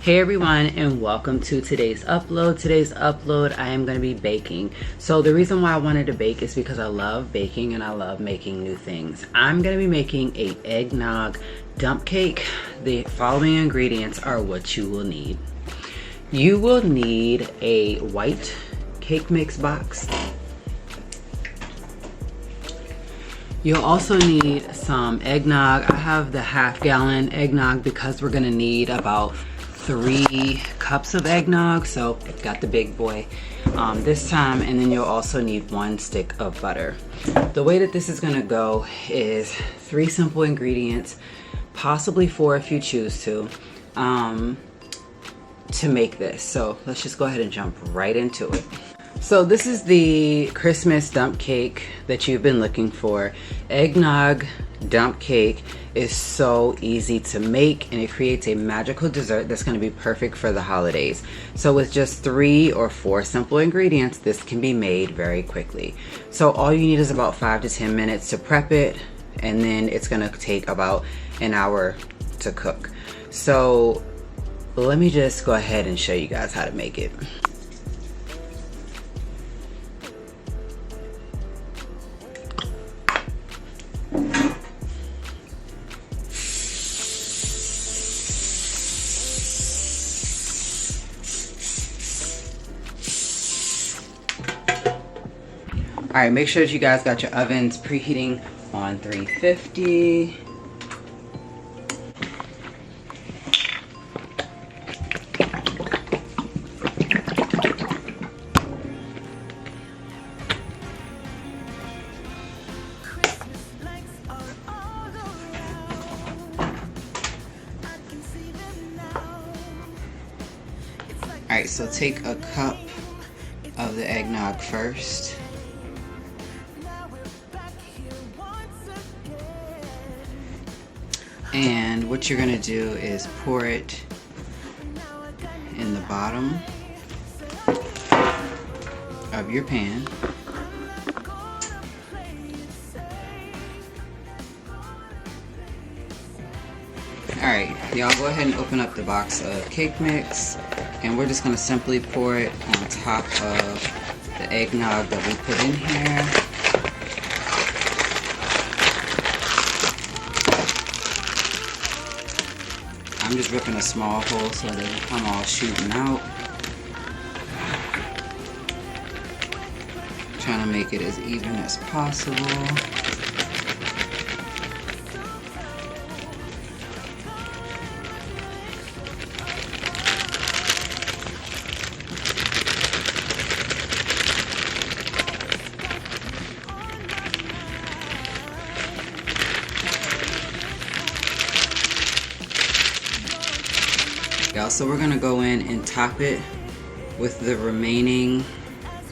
Hey everyone, and welcome to today's upload. Today's upload, I am going to be baking. So the reason why I wanted to bake is because I love baking and I love making new things. I'm going to be making a eggnog dump cake. The following ingredients are what you will need. You will need a white cake mix box. You'll also need some eggnog. I have the half-gallon eggnog because we're going to need about 3 cups of eggnog, so got the big boy this time. And then you'll also need 1 stick of butter. The way that this is gonna go is 3 simple ingredients, possibly 4 if you choose to make this. So let's just go ahead and jump right into it. So this is the Christmas dump cake that you've been looking for. Eggnog dump cake is so easy to make, and it creates a magical dessert that's going to be perfect for the holidays. So with just 3 or 4 simple ingredients, this can be made very quickly. So all you need is about 5 to 10 minutes to prep it, and then it's going to take about an hour to cook. So let me just go ahead and show you guys how to make it. Alright, make sure that you guys got your ovens preheating on 350. Alright, so take a cup of the eggnog first. And what you're gonna do is pour it in the bottom of your pan. Alright, y'all go ahead and open up the box of cake mix, and we're just gonna simply pour it on top of the eggnog that we put in here. I'm just ripping a small hole so that I'm all shooting out. Trying to make it as even as possible. So we're gonna go in and top it with the remaining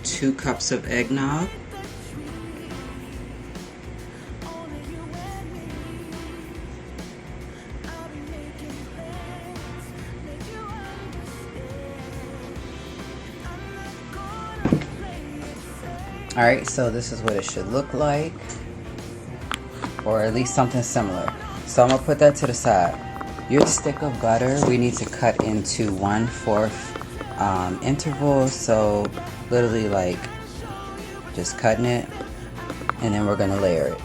2 cups of eggnog. Alright, so this is what it should look like, or at least something similar. So I'm gonna put that to the side. Your stick of butter, we need to cut into 1/4 intervals, so literally like just cutting it, and then we're gonna layer it.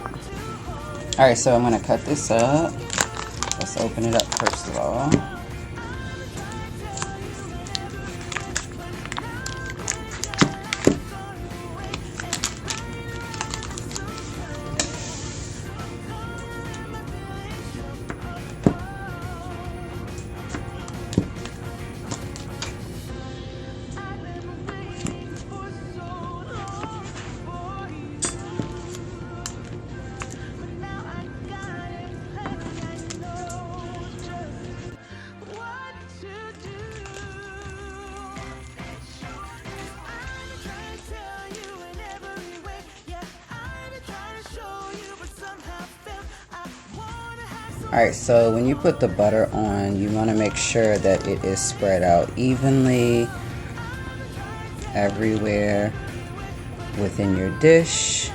Alright, so I'm gonna cut this up. Let's open it up first of all. Alright, so when you put the butter on, you want to make sure that it is spread out evenly everywhere within your dish.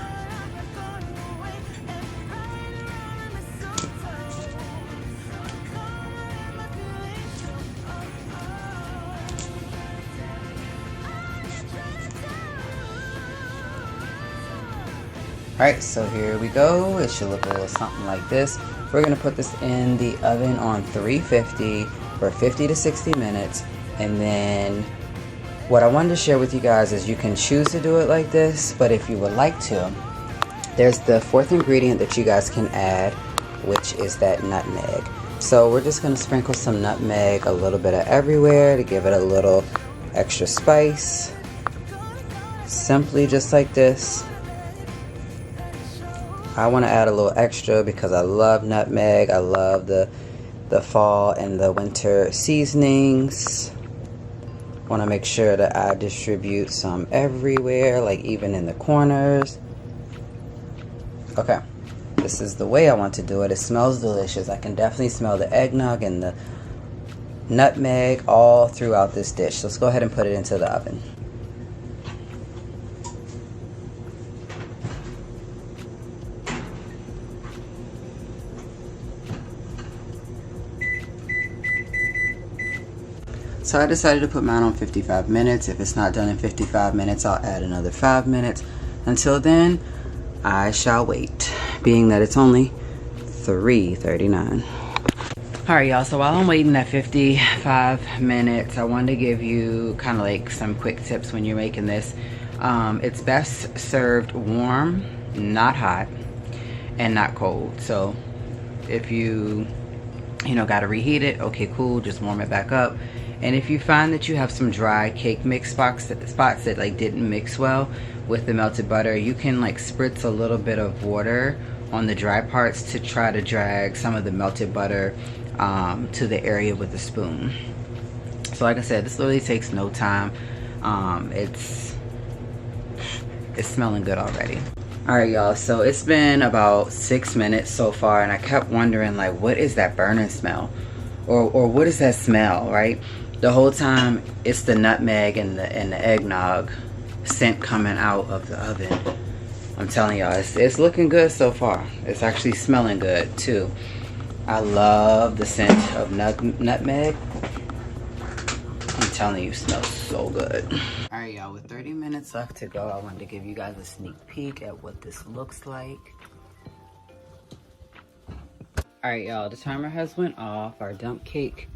Alright, so here we go. It should look a little something like this. We're going to put this in the oven on 350 for 50 to 60 minutes. And then what I wanted to share with you guys is you can choose to do it like this, but if you would like to, there's the fourth ingredient that you guys can add, which is that nutmeg. So we're just going to sprinkle some nutmeg a little bit of everywhere to give it a little extra spice. Simply just like this. I want to add a little extra because I love nutmeg. I love the fall and the winter seasonings. Want to make sure that I distribute some everywhere, like even in the corners. Okay, this is the way I want to do it. It smells delicious. I can definitely smell the eggnog and the nutmeg all throughout this dish. So let's go ahead and put it into the oven. So I decided to put mine on 55 minutes. If it's not done in 55 minutes, I'll add another 5 minutes. Until then, I shall wait, being that it's only 3:39. Alright y'all, so while I'm waiting that 55 minutes, I wanted to give you kind of like some quick tips when you're making this. It's best served warm, not hot, and not cold. So if you gotta reheat it, okay, cool, just warm it back up. And if you find that you have some dry cake mix spots that like didn't mix well with the melted butter, you can like spritz a little bit of water on the dry parts to try to drag some of the melted butter to the area with a spoon. So like I said, this literally takes no time. It's smelling good already. Alright y'all, so it's been about 6 minutes so far, and I kept wondering like, what is that burning smell? Or what is that smell, right? The whole time it's the nutmeg and the eggnog scent coming out of the oven. I'm telling y'all, it's looking good so far. It's actually smelling good too. I love the scent of nutmeg. I'm telling you, it smells so good. Alright y'all, with 30 minutes left to go, I wanted to give you guys a sneak peek at what this looks like. Alright y'all, the timer has went off. Our dump cake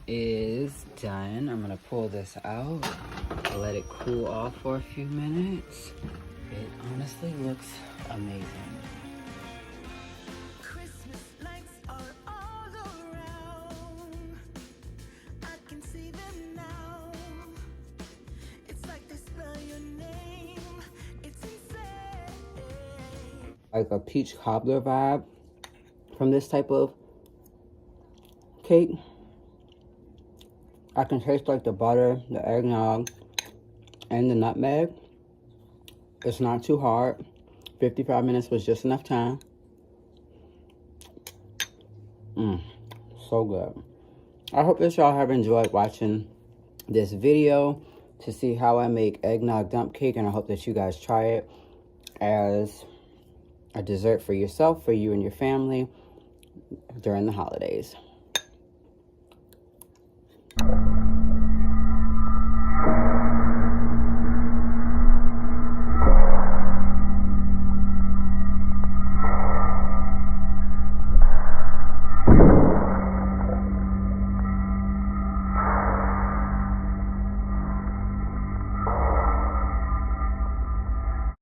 is done. I'm gonna pull this out, let it cool off for a few minutes. It honestly looks amazing. Christmas lights are all around. I can see them now. It's like they spell your name. It's insane. Like a peach cobbler vibe from this type of cake. I can taste like the butter, the eggnog, and the nutmeg. It's not too hard. 55 minutes was just enough time. So good. I hope that y'all have enjoyed watching this video to see how I make eggnog dump cake, and I hope that you guys try it as a dessert for yourself, for you and your family during the holidays.